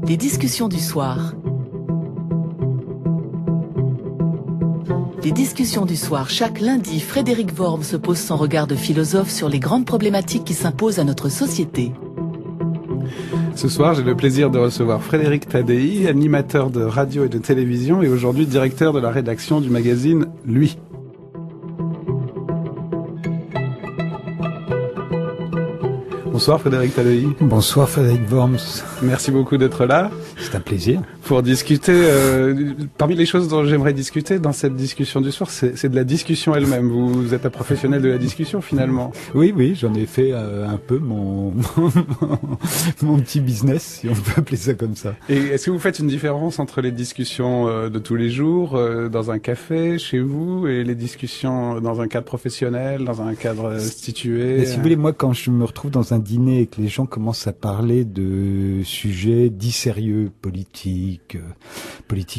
Les discussions du soir. Les discussions du soir. Chaque lundi, Frédéric Worm se pose son regard de philosophe sur les grandes problématiques qui s'imposent à notre société. Ce soir, j'ai le plaisir de recevoir Frédéric Tadei, animateur de radio et de télévision et aujourd'hui directeur de la rédaction du magazine Lui. Bonsoir Frédéric Tadei. Bonsoir Frédéric Worms. Merci beaucoup d'être là. C'est un plaisir. Pour discuter, parmi les choses dont j'aimerais discuter dans cette discussion du soir, c'est de la discussion elle-même. Vous êtes un professionnel de la discussion finalement. Oui, j'en ai fait un peu mon petit business, si on peut appeler ça comme ça. Et est-ce que vous faites une différence entre les discussions de tous les jours, dans un café, chez vous, et les discussions dans un cadre professionnel, dans un cadre institué? Si vous voulez, moi, quand je me retrouve dans un dîner et que les gens commencent à parler de sujets dits sérieux, politique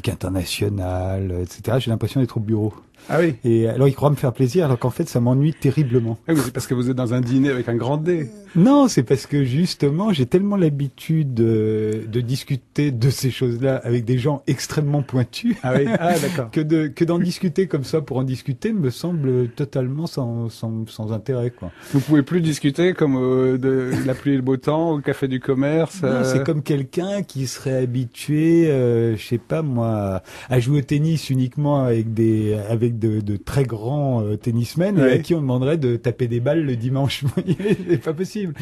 internationale, etc., j'ai l'impression d'être au bureau. Ah oui. Et alors, ils croient me faire plaisir, alors qu'en fait, ça m'ennuie terriblement. Ah oui, c'est parce que vous êtes dans un dîner avec un grand D. Non, c'est parce que justement, j'ai tellement l'habitude de discuter de ces choses-là avec des gens extrêmement pointus. Ah oui. Ah d'accord. que d'en discuter comme ça pour en discuter me semble totalement sans intérêt, quoi. Vous pouvez plus discuter comme de la pluie et le beau temps au café du commerce. Non, c'est comme quelqu'un qui serait habitué, je sais pas moi, à jouer au tennis uniquement avec de très grands tennismen, ouais. Et à qui on demanderait de taper des balles le dimanche. C'est pas possible.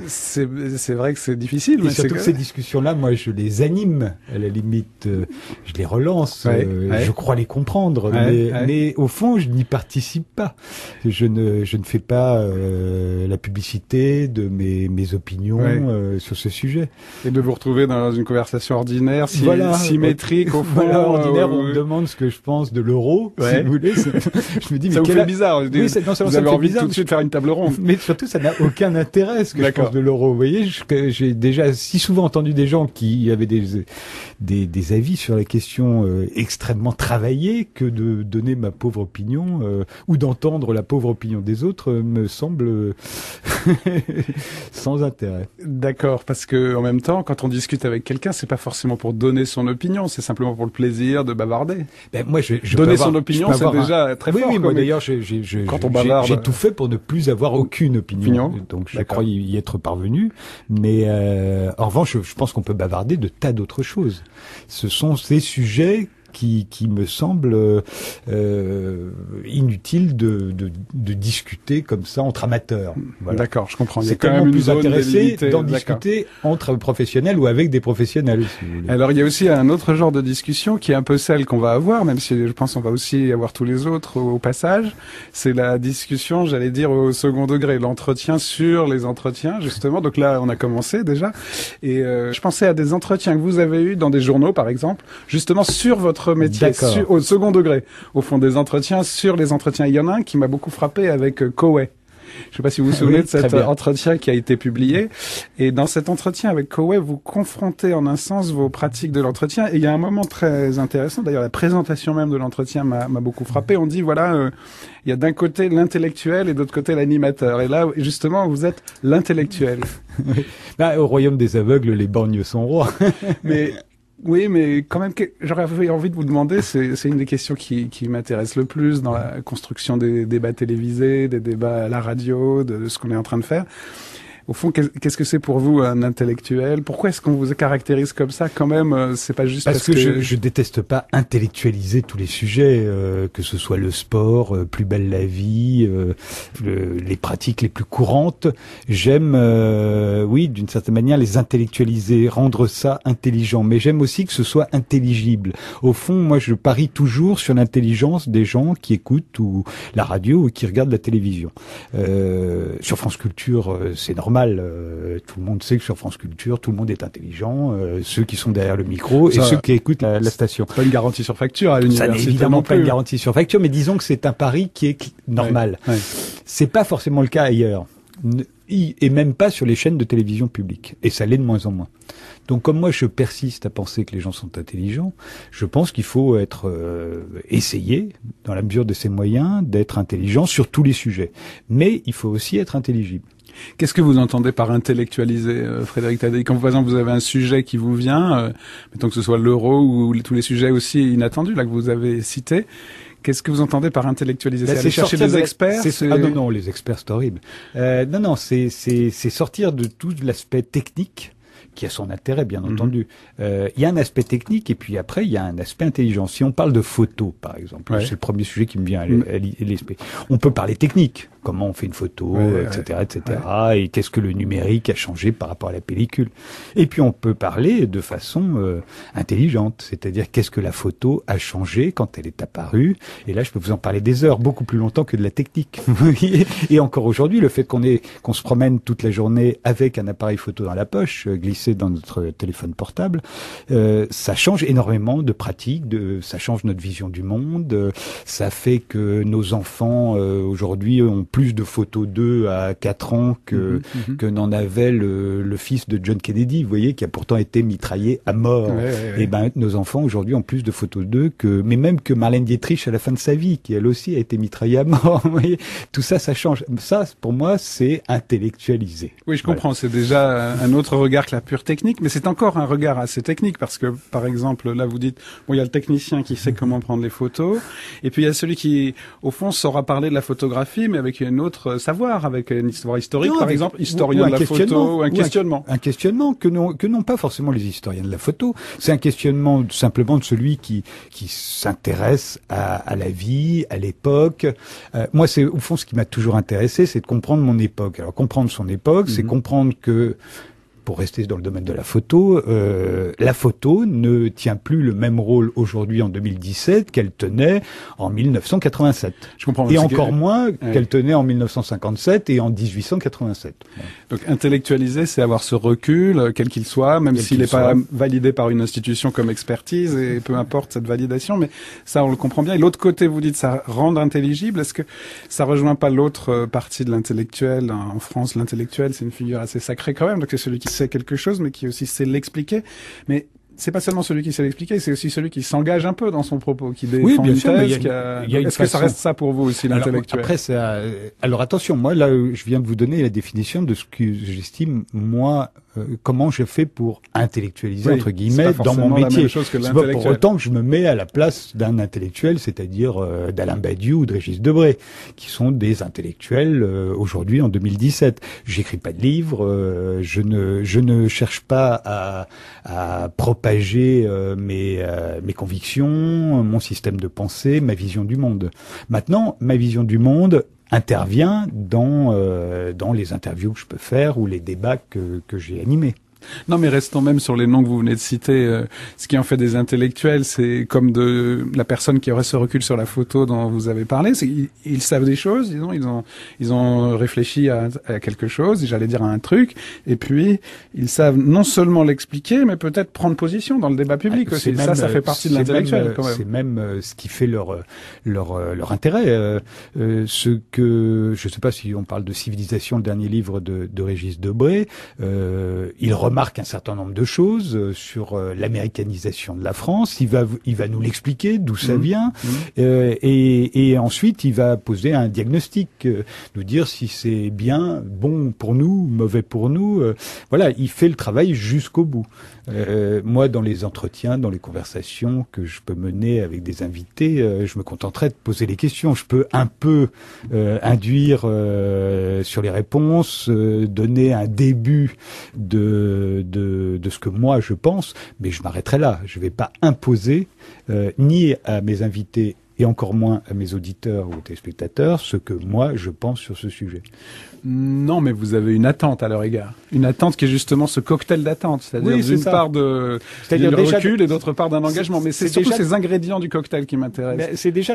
C'est vrai que c'est difficile. Et mais surtout que ces discussions-là, moi, je les anime. À la limite, je les relance. Je crois les comprendre. Mais au fond, je n'y participe pas. Je ne fais pas la publicité de mes opinions sur ce sujet. Et de vous retrouver dans une conversation ordinaire, symétrique au fond. Voilà, ordinaire, on me demande ce que je pense de l'euro. Si vous voulez, je me dis, mais ça vous fait bizarre. Oui, vous avez envie tout de suite de faire une table ronde. Mais surtout, ça n'a aucun intérêt, ce que je pense de l'euro. Vous voyez, j'ai déjà si souvent entendu des gens qui avaient des avis sur la question extrêmement travaillés que de donner ma pauvre opinion ou d'entendre la pauvre opinion des autres me semble sans intérêt. D'accord, parce que en même temps, quand on discute avec quelqu'un, c'est pas forcément pour donner son opinion, c'est simplement pour le plaisir de bavarder. Ben moi, donner son opinion, c'est déjà très fort. Oui, moi d'ailleurs, quand on bavarde, j'ai tout fait pour ne plus avoir aucune opinion. Donc je crois y être parvenu. Mais en revanche, je pense qu'on peut bavarder de tas d'autres choses. Ce sont ces sujets qui me semble inutile de discuter comme ça entre amateurs. Voilà. D'accord, je comprends. C'est quand même plus intéressé d'en discuter entre professionnels ou avec des professionnels. Si vous voulez. Alors il y a aussi un autre genre de discussion qui est un peu celle qu'on va avoir, même si je pense qu'on va aussi avoir tous les autres au passage. C'est la discussion, j'allais dire au second degré, l'entretien sur les entretiens justement. Donc là, on a commencé déjà, et je pensais à des entretiens que vous avez eus dans des journaux, par exemple, justement sur votre métier au second degré, au fond des entretiens sur les entretiens. Il y en a un qui m'a beaucoup frappé avec Koweït. Je ne sais pas si vous vous souvenez de cet entretien qui a été publié. Et dans cet entretien avec Koweït, vous confrontez en un sens vos pratiques de l'entretien. Et il y a un moment très intéressant. D'ailleurs, la présentation même de l'entretien m'a beaucoup frappé. On dit, voilà, il y a d'un côté l'intellectuel et d'autre côté l'animateur. Et là, justement, vous êtes l'intellectuel. Au royaume des aveugles, les borgnes sont rois. Oui, mais quand même, j'aurais envie de vous demander, c'est une des questions qui m'intéresse le plus dans la construction des débats télévisés, des débats à la radio, de ce qu'on est en train de faire. Au fond, qu'est-ce que c'est pour vous un intellectuel? Pourquoi est-ce qu'on vous caractérise comme ça quand même? C'est pas juste parce que je déteste pas intellectualiser tous les sujets, que ce soit le sport, Plus belle la vie, les pratiques les plus courantes. J'aime, oui, d'une certaine manière, les intellectualiser, rendre ça intelligent. Mais j'aime aussi que ce soit intelligible. Au fond, moi, je parie toujours sur l'intelligence des gens qui écoutent ou la radio ou qui regardent la télévision. Sur France Culture, c'est normal. Tout le monde sait que sur France Culture, tout le monde est intelligent, ceux qui sont derrière le micro et ceux qui écoutent la station. Pas une garantie sur facture à l'université. Ça n'est évidemment pas une garantie sur facture, mais disons que c'est un pari qui est normal. Ouais. C'est pas forcément le cas ailleurs. Et même pas sur les chaînes de télévision publiques. Et ça l'est de moins en moins. Donc comme moi je persiste à penser que les gens sont intelligents, je pense qu'il faut être essayer, dans la mesure de ses moyens, d'être intelligent sur tous les sujets. Mais il faut aussi être intelligible. Qu'est-ce que vous entendez par intellectualiser, Frédéric Tadei? Quand, par exemple, vous avez un sujet qui vous vient, mettons que ce soit l'euro ou tous les sujets aussi inattendus là que vous avez cités, qu'est-ce que vous entendez par intellectualiser? C'est aller chercher des experts? Ah non, les experts, c'est horrible. Non, c'est sortir de tout l'aspect technique, qui a son intérêt, bien entendu. Il y a un aspect technique, et puis après, il y a un aspect intelligent. Si on parle de photos, par exemple, c'est le premier sujet qui me vient à l'esprit. On peut parler technique. Comment on fait une photo, etc., etc. Et qu'est-ce que le numérique a changé par rapport à la pellicule. Et puis on peut parler de façon intelligente, c'est-à-dire qu'est-ce que la photo a changé quand elle est apparue. Et là, je peux vous en parler des heures, beaucoup plus longtemps que de la technique. Et encore aujourd'hui, le fait qu'on se promène toute la journée avec un appareil photo dans la poche, glissé dans notre téléphone portable, ça change énormément de pratiques, ça change notre vision du monde. Ça fait que nos enfants aujourd'hui ont plus de photos d'eux à 4 ans que n'en avait le fils de John Kennedy, vous voyez, qui a pourtant été mitraillé à mort. Et ben, nos enfants aujourd'hui ont plus de photos d'eux mais même que Marlène Dietrich à la fin de sa vie, qui elle aussi a été mitraillée à mort. Vous voyez, tout ça, ça change. Ça, pour moi, c'est intellectualiser. Oui, je comprends. C'est déjà un autre regard que la pure technique, mais c'est encore un regard assez technique parce que, par exemple, là, vous dites, bon, il y a le technicien qui sait comment prendre les photos, et puis il y a celui qui, au fond, saura parler de la photographie, mais avec un autre savoir, avec une histoire historique, par exemple, historien de la photo, ou un questionnement. Un questionnement que n'ont pas forcément les historiens de la photo. C'est un questionnement simplement de celui qui s'intéresse à la vie, à l'époque. Moi, c'est au fond ce qui m'a toujours intéressé, c'est de comprendre mon époque. Alors, comprendre son époque, c'est comprendre que, pour rester dans le domaine de la photo ne tient plus le même rôle aujourd'hui en 2017 qu'elle tenait en 1987. Je comprends. Et encore moins qu'elle tenait en 1957 et en 1887. Donc intellectualiser, c'est avoir ce recul, quel qu'il soit, même s'il n'est pas validé par une institution comme expertise, et peu importe cette validation, mais ça on le comprend bien. Et l'autre côté, vous dites ça rendre intelligible, est-ce que ça rejoint pas l'autre partie de l'intellectuel? En France, l'intellectuel, c'est une figure assez sacrée quand même, donc c'est celui qui sait quelque chose, mais qui aussi sait l'expliquer. Mais c'est pas seulement celui qui sait l'expliquer, c'est aussi celui qui s'engage un peu dans son propos, qui défend une thèse. Est-ce que ça reste ça pour vous aussi, l'intellectuel? Après, alors attention, moi là, je viens de vous donner la définition de ce que j'estime, moi, comment je fais pour intellectualiser, entre guillemets, dans mon métier. C'est pas pour autant que je me mets à la place d'un intellectuel, c'est-à-dire d'Alain Badiou ou de Régis Debray, qui sont des intellectuels aujourd'hui en 2017. J'écris pas de livres, je ne cherche pas à propager mes convictions, mon système de pensée, ma vision du monde. Maintenant, ma vision du monde intervient dans les interviews que je peux faire ou les débats que j'ai animés. Non, mais restons même sur les noms que vous venez de citer. Ce qui en fait des intellectuels, c'est comme de la personne qui aurait ce recul sur la photo dont vous avez parlé. Ils savent des choses, disons, ils ont réfléchi à quelque chose, j'allais dire à un truc, et puis ils savent non seulement l'expliquer, mais peut-être prendre position dans le débat public aussi. Ça fait partie de l'intellectuel quand même. C'est même ce qui fait leur intérêt. Ce que je sais pas si on parle de Civilisation, le dernier livre de Régis Debray, il remarque un certain nombre de choses sur l'américanisation de la France. Il va nous l'expliquer d'où ça vient, et ensuite il va poser un diagnostic, nous dire si c'est bien, bon pour nous, mauvais pour nous. Voilà, il fait le travail jusqu'au bout. Moi, dans les entretiens, dans les conversations que je peux mener avec des invités, je me contenterai de poser les questions. Je peux un peu induire sur les réponses, donner un début de ce que moi je pense, mais je m'arrêterai là. Je vais pas imposer ni à mes invités et encore moins à mes auditeurs ou téléspectateurs ce que moi je pense sur ce sujet. Non, mais vous avez une attente à leur égard. Une attente qui est justement ce cocktail d'attente, c'est-à-dire d'une part de recul et d'autre part d'un engagement. Mais c'est surtout ces ingrédients du cocktail qui m'intéressent. C'est déjà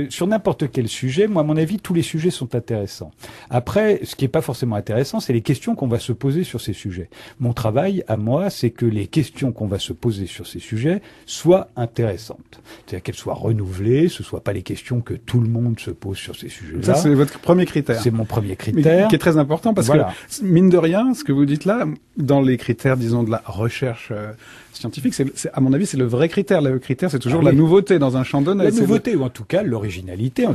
sur n'importe quel sujet. Moi, à mon avis, tous les sujets sont intéressants. Après, ce qui est pas forcément intéressant, c'est les questions qu'on va se poser sur ces sujets. Mon travail, à moi, c'est que les questions qu'on va se poser sur ces sujets soient intéressantes. C'est-à-dire qu'elles soient renouvelées, ce soit pas les questions que tout le monde se pose sur ces sujets-là. Ça, c'est votre premier critère. C'est mon premier critère. Qui est très important parce que, mine de rien, ce que vous dites là, dans les critères, disons, de la recherche scientifique, à mon avis, c'est le vrai critère. Le critère, c'est toujours la nouveauté dans un champ donné. La nouveauté, ou en tout cas l'originalité.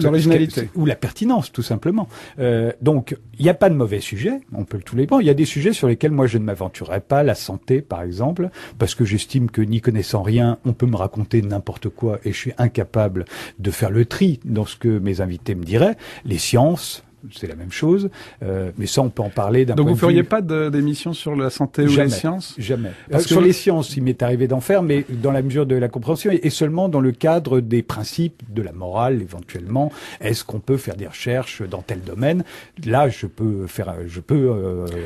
Ou la pertinence, tout simplement. Donc, il n'y a pas de mauvais sujet, on peut tous les prendre. Il y a des sujets sur lesquels moi je ne m'aventurerai pas, la santé par exemple, parce que j'estime que n'y connaissant rien, on peut me raconter n'importe quoi et je suis incapable de faire le tri dans ce que mes invités me diraient. Les sciences, c'est la même chose, mais ça on peut en parler d'un point de vue... Donc vous feriez pas d'émission sur la santé ou les sciences? Jamais. Sur les sciences, il m'est arrivé d'en faire, mais dans la mesure de la compréhension et seulement dans le cadre des principes de la morale éventuellement. Est-ce qu'on peut faire des recherches dans tel domaine? Là, je peux.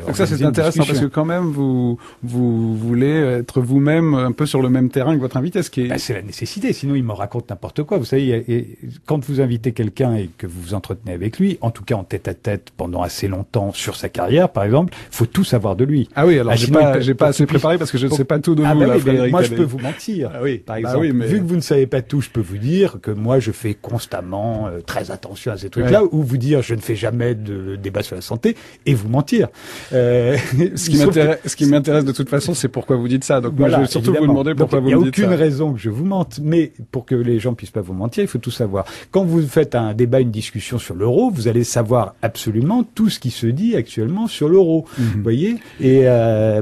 Donc ça c'est intéressant parce que quand même vous voulez être vous-même un peu sur le même terrain que votre invité, ce qui est... c'est la nécessité. Sinon, il me raconte n'importe quoi. Vous savez, quand vous invitez quelqu'un et que vous vous entretenez avec lui, en tout cas tête-à-tête pendant assez longtemps sur sa carrière, par exemple, faut tout savoir de lui. Ah oui, alors j'ai pas assez préparé parce que je ne sais pas tout de vous, là, Frédéric. Moi, je peux vous mentir. Par exemple, vu que vous ne savez pas tout, je peux vous dire que moi, je fais constamment très attention à ces trucs-là, ou vous dire je ne fais jamais de débat sur la santé et vous mentir. Ce qui m'intéresse de toute façon, c'est pourquoi vous dites ça. Donc moi, je vais surtout vous demander pourquoi vous me dites ça. Il n'y a aucune raison que je vous mente, mais pour que les gens puissent pas vous mentir, il faut tout savoir. Quand vous faites un débat, une discussion sur l'euro, vous allez savoir absolument tout ce qui se dit actuellement sur l'euro, vous voyez, et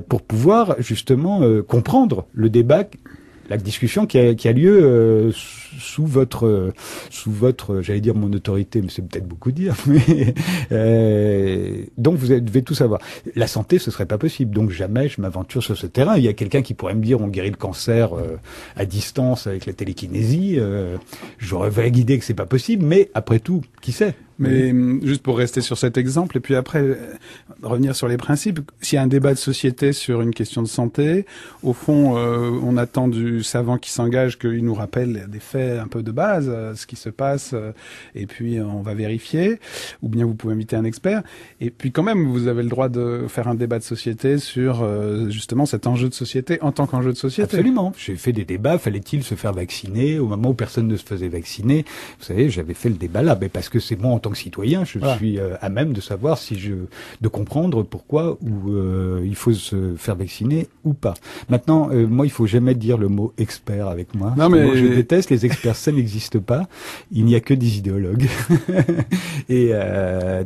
pour pouvoir justement comprendre le débat, la discussion qui a lieu sous votre, j'allais dire mon autorité, mais c'est peut-être beaucoup dire, mais donc vous devez tout savoir. La santé, ce serait pas possible, donc jamais je m'aventure sur ce terrain. Il y a quelqu'un qui pourrait me dire on guérit le cancer à distance avec la télékinésie. J'aurais vague idée que c'est pas possible, mais après tout, qui sait? Mais juste pour rester sur cet exemple, et puis après revenir sur les principes, s'il y a un débat de société sur une question de santé, au fond, on attend du savant qui s'engage qu'il nous rappelle des faits un peu de base, ce qui se passe, et puis on va vérifier, ou bien vous pouvez inviter un expert, et puis quand même, vous avez le droit de faire un débat de société sur justement cet enjeu de société en tant qu'enjeu de société. Absolument. J'ai fait des débats, fallait-il se faire vacciner au moment où personne ne se faisait vacciner? Vous savez, j'avais fait le débat là, mais parce que c'est moi en tant que citoyen, je suis à même de savoir de comprendre pourquoi il faut se faire vacciner ou pas. Maintenant, moi, il faut jamais dire le mot expert avec moi. Non, mais moi, je déteste les experts, ça n'existe pas. Il n'y a que des idéologues. Et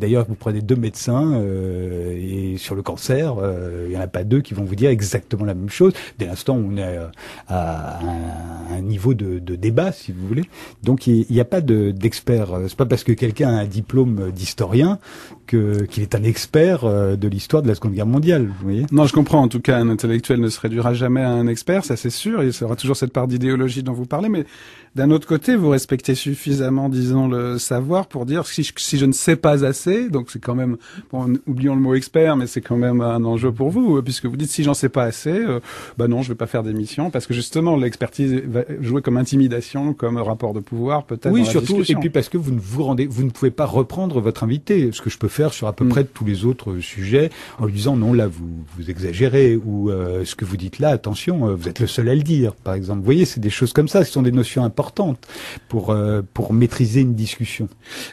d'ailleurs, vous prenez 2 médecins et sur le cancer, il y en a pas 2 qui vont vous dire exactement la même chose. Dès l'instant où on est à un niveau de débat, si vous voulez. Donc, il n'y a pas d'expert. C'est pas parce que quelqu'un a un diplôme d'historien qu'il est un expert de l'histoire de la Seconde Guerre mondiale, vous voyez. Non, je comprends. En tout cas, un intellectuel ne se réduira jamais à un expert, ça c'est sûr. Il y aura toujours cette part d'idéologie dont vous parlez, mais d'un autre côté, vous respectez suffisamment, disons, le savoir pour dire si je ne sais pas assez, donc c'est quand même, bon, oublions le mot expert, mais c'est quand même un enjeu pour vous, puisque vous dites si j'en sais pas assez, non, je vais pas faire d'émission, parce que justement, l'expertise va jouer comme intimidation, comme rapport de pouvoir, peut-être. Oui, dans la surtout, discussion. Et puis parce que vous ne pouvez pas reprendre votre invité, ce que je peux faire sur à peu près tous les autres sujets, en lui disant non, là, vous exagérez, ou ce que vous dites là, attention, vous êtes le seul à le dire, par exemple. Vous voyez, c'est des choses comme ça, ce sont des notions importantes pour maîtriser une discussion.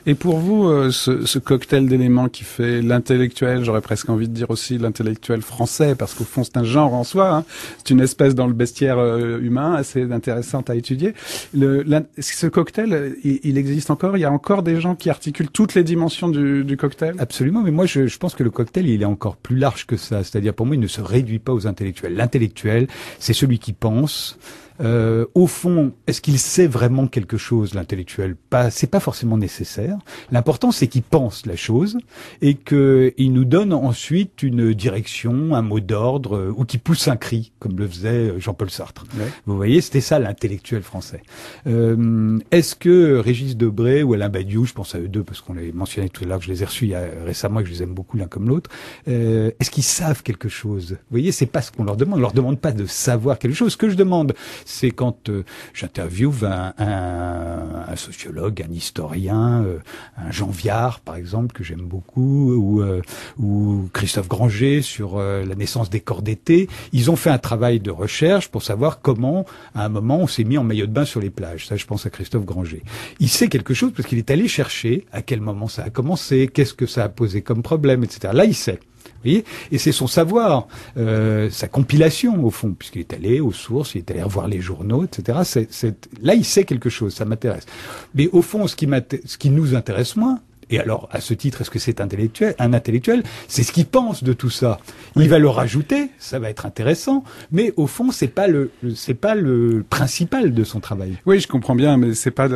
Et pour vous, ce cocktail d'éléments qui fait l'intellectuel, j'aurais presque envie de dire aussi l'intellectuel français, parce qu'au fond c'est un genre en soi, hein, c'est une espèce dans le bestiaire humain assez intéressante à étudier. Ce cocktail, il existe encore? Il y a encore des gens qui articulent toutes les dimensions du cocktail? Absolument, mais moi je pense que le cocktail il est encore plus large que ça, c'est-à-dire pour moi il ne se réduit pas aux intellectuels. L'intellectuel, c'est celui qui pense. Au fond, est-ce qu'il sait vraiment quelque chose, l'intellectuel? C'est pas forcément nécessaire. L'important, c'est qu'il pense la chose et qu'il nous donne ensuite une direction, un mot d'ordre, ou qu'il pousse un cri, comme le faisait Jean-Paul Sartre. Ouais. Vous voyez, c'était ça l'intellectuel français. Est-ce que Régis Debray ou Alain Badiou, je pense à eux deux parce qu'on les mentionnait tout à l'heure, que je les ai reçus récemment et que je les aime beaucoup l'un comme l'autre, est-ce qu'ils savent quelque chose? Vous voyez, c'est pas ce qu'on leur demande. On leur demande pas de savoir quelque chose. Ce que je demande, c'est quand j'interviewe un sociologue, un historien, un Jean Viard, par exemple, que j'aime beaucoup, ou Christophe Granger sur la naissance des corps d'été. Ils ont fait un travail de recherche pour savoir comment, à un moment, on s'est mis en maillot de bain sur les plages. Ça, je pense à Christophe Granger. Il sait quelque chose parce qu'il est allé chercher à quel moment ça a commencé, qu'est-ce que ça a posé comme problème, etc. Là, il sait. Vous voyez, et c'est son savoir, sa compilation au fond, puisqu'il est allé aux sources, il est allé revoir les journaux, etc. Là, il sait quelque chose, ça m'intéresse. Mais au fond, ce qui nous intéresse moins, et alors, à ce titre, est-ce que c'est un intellectuel? C'est ce qu'il pense de tout ça. Il va le rajouter, ça va être intéressant, mais au fond, c'est pas le principal de son travail. Oui, je comprends bien, mais c'est pas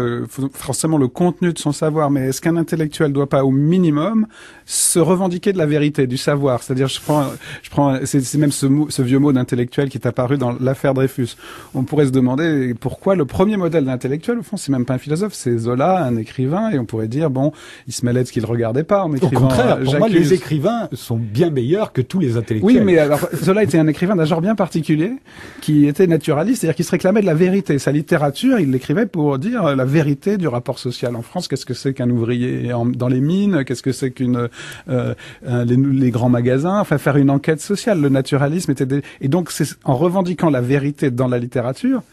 forcément le contenu de son savoir. Mais est-ce qu'un intellectuel doit pas, au minimum, se revendiquer de la vérité, du savoir? C'est-à-dire, c'est même ce vieux mot d'intellectuel qui est apparu dans l'affaire Dreyfus. On pourrait se demander pourquoi le premier modèle d'intellectuel, au fond, c'est même pas un philosophe, c'est Zola, un écrivain, et on pourrait dire, bon, il se mêlait de ce qu'il regardait pas en écrivant. Au contraire, pour moi, les écrivains sont bien meilleurs que tous les intellectuels. Oui, mais alors, Zola était un écrivain d'un genre bien particulier, qui était naturaliste, c'est-à-dire qu'il se réclamait de la vérité. Sa littérature, il l'écrivait pour dire la vérité du rapport social en France. Qu'est-ce que c'est qu'un ouvrier dans les mines? Qu'est-ce que c'est les grands magasins? Enfin, faire une enquête sociale. Le naturalisme et donc, c'est en revendiquant la vérité dans la littérature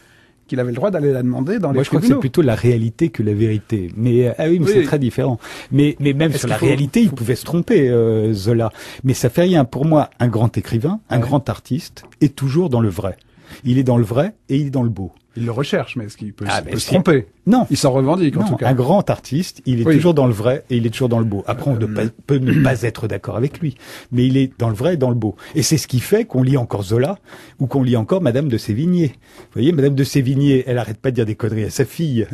qu'il avait le droit d'aller la demander dans les tribunaux. Moi, je crois que c'est plutôt la réalité que la vérité. Mais oui, c'est très différent. Mais même sur la réalité, il pouvait se tromper, Zola. Mais ça fait rien. Pour moi, un grand écrivain, un grand artiste est toujours dans le vrai. Il est dans le vrai et il est dans le beau. Il le recherche, mais est-ce qu'il peut se tromper? Non. Il s'en revendique, en tout cas. Un grand artiste, il est toujours dans le vrai et il est toujours dans le beau. Après, on peut ne pas être d'accord avec lui, mais il est dans le vrai et dans le beau. Et c'est ce qui fait qu'on lit encore Zola ou qu'on lit encore Madame de Sévigné. Vous voyez, Madame de Sévigné, elle arrête pas de dire des conneries à sa fille.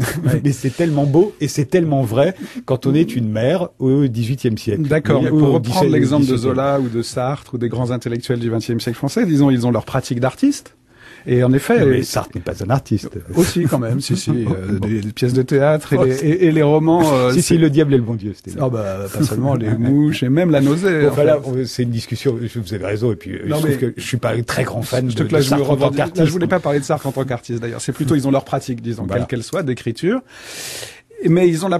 Mais c'est tellement beau et c'est tellement vrai quand on est une mère au XVIIIe siècle. D'accord. Pour reprendre l'exemple de Zola ou de Sartre ou des grands intellectuels du XXe siècle français, disons, ils ont leur pratique d'artiste. Et en effet, mais Sartre n'est pas un artiste. Aussi, quand même, si, des pièces de théâtre et les romans. Si, Le Diable et le Bon Dieu, c'était. Ah bah, pas seulement les mouches et même la nausée. Enfin, là, c'est une discussion. Vous avez raison. Et puis, je trouve que je suis pas un très grand fan de Sartre en tant qu'artiste. Là, je voulais pas parler de Sartre en tant qu'artiste, d'ailleurs. C'est plutôt, ils ont leur pratique, disons, quelle qu'elle soit, d'écriture. Mais ils ont la